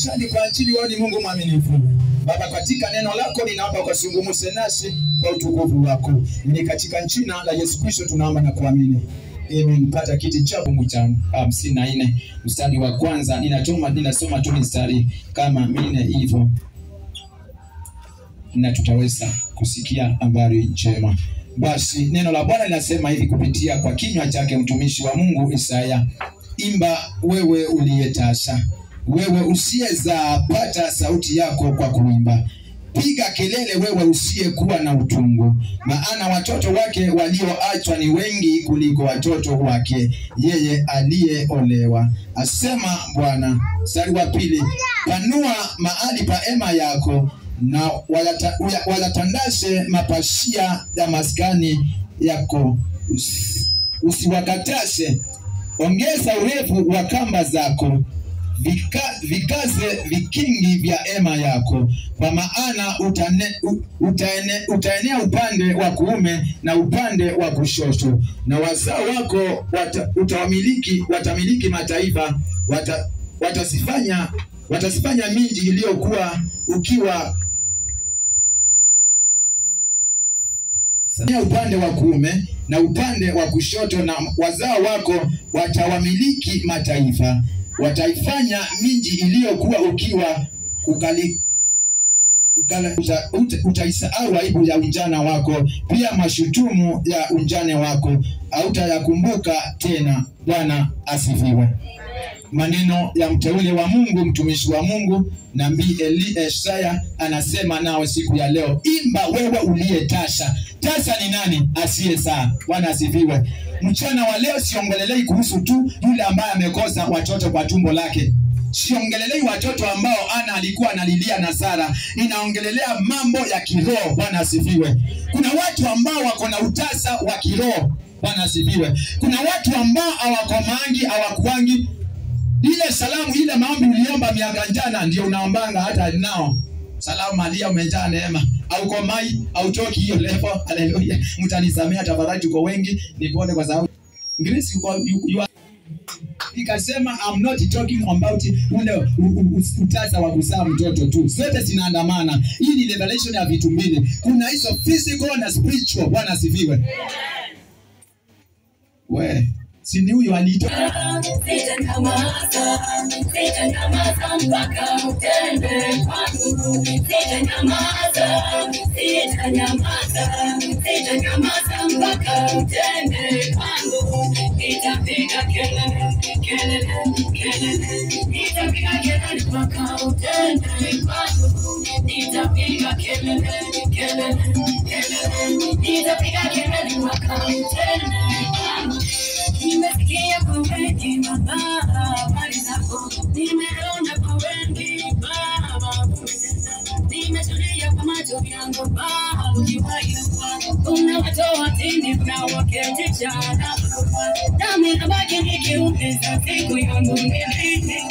Shadi kwa ajili wani Mungu mwaminifu. Baba, katika neno lako ninaomba ukazungumze nasi kwa utukufu wako. Ni katika jina la Yesu Kristo tunaomba na kuamini. Amen. Pata kiti cha Mungu cha 54 mstari wa kwanza. Ninasoma tu mstari kama 4 hivyo, na tutaweza kusikia habari njema. Basi neno la Bwana linasema hivi kupitia kwa kinywa chake mtumishi wa Mungu Isaya: Imba wewe uliyetasa, wewe usiyezaa, pata sauti yako kwa kuimba. Piga kelele wewe usiyekuwa na utungu, maana watoto wake walioachwa ni wengi kuliko watoto wake yeye aliyeolewa, asema Bwana. Mstari wa 2: Panua mahali pa hema yako, na walatandashe mapazia ya maskani yako, usiwakatashe. Ongeza urefu wa kamba zako, vikaze vikingi vya hema yako, kwa maana utaenea upande wa kuume na upande wa kushoto, na wazao wako watamiliki mataifa, watasifanya miji iliyokuwa ukiwa upande wa kuume na upande wa kushoto, na wazao wako watawamiliki mataifa, wataifanya miji iliyokuwa ukiwa utaisahau aibu ya ujana wako, pia mashutumu ya ujane wako hautayakumbuka tena. Bwana asifiwe. Maneno ya mteule wa Mungu, mtumishi wa Mungu, nabii Isaya anasema nao siku ya leo. Imba wewe uliye tasa. Tasa ni nani? Asiye saa. Bwana asifiwe. Mchana wa leo siongelelei kuhusu tu yule ambaye amekosa watoto kwa tumbo lake. Siongelelei watoto ambao Ana alikuwa analilia na Sara. Ninaongelelea mambo ya kiroho. Bwana asifiwe. Kuna watu ambao wako na utasa wa kiroho. Bwana asifiwe. Kuna watu ambao hawakomangi, hawakuangi ile salamu, ile maombi uliomba miaka jana ndio unaombanga hata nao. Salamu Maria umejaa neema. Au komai, au toki hiyo level. Haleluya. Mtanisamea tafadhali, tuko wengi. Ni pole kwa sababu Grace you are. Ikasema I'm not talking about ule utasa wa kuzaa mtoto tu. Zote zinaandamana. Hii ni revelation ya vitu mbili. Kuna hizo physical na spiritual. Bwana asifiwe. We sini huyu alito nimesikia kwa wengi baba, nimeona kwa wengi baba, nimetulia kwa macho yangu baba, kuna watu watini na waketi chana, nami nabaki nikiuliza siku yangu mbili,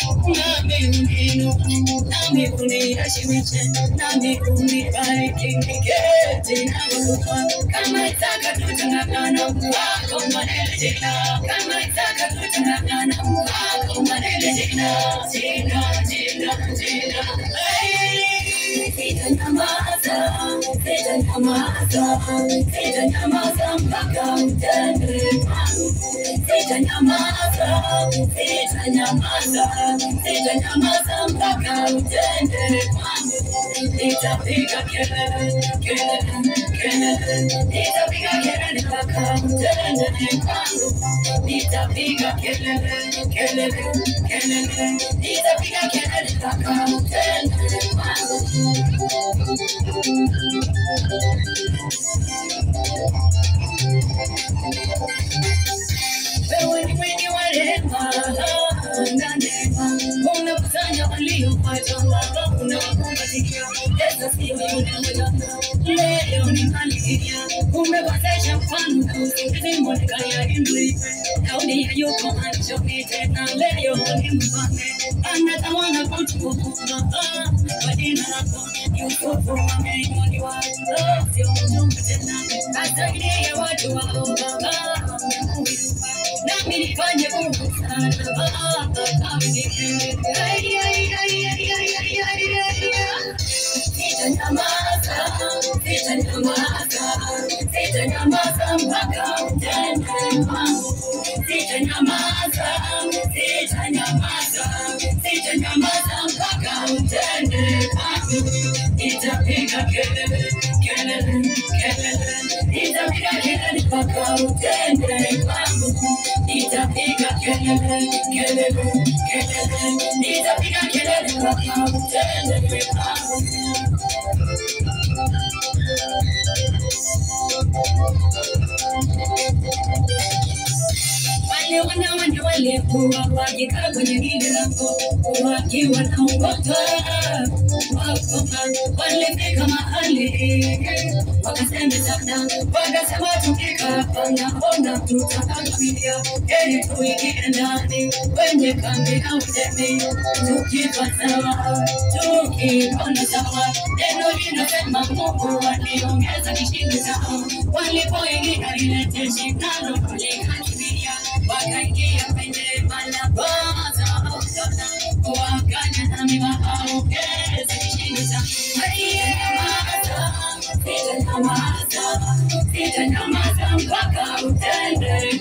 nami uniashimishe, nami unibariki niketi na kama itaka tutangana wako manele kama itaka tutangana wako manele jina sitanyamaza mpaka utende kwangu, sitanyamaza mpaka utende kwangu, nitapiga kelele mpaka utende kwangu, nitapiga kelele mpaka utende kwangu. Wewe ni mwenye warema na neema, unakusanya waliopata wao, unawakumbatia pesa sio leo ni malikia, umewazesha mfano na usingizi Mordekai imlipe, Daudi hayuko anachoni tena, leo ni mfalme anatawala kutukuka kwa jina lako. Yusufu ameinuliwa, sio mjumbe tena, asaidia watu wao baba, nami nifanye Mungu sana baba, sitanyamaza mpaka utende kwangu, sitanyamaza mpaka utende kwangu, nitapiga kelele mpaka utende kwangu, nitapiga kelele mpaka utende kwangu. Wale walikuwa wakikaa kwenye gili lako wakiwa na ngota, walifika mahali wakasemezana, wakasema tukikapanga ona tutaangamia, heri tuingie ndani kwenye kambi ya utemi, tukipata tukipona sawa. Neno linasema Mungu aliongeza kishindo chao, walipoingia ile jeshi nalo likakimbia, wakaingia kwenye barabara wakanyang'anya wakaongeza kishindo chao. Sitanyamaza mpaka utende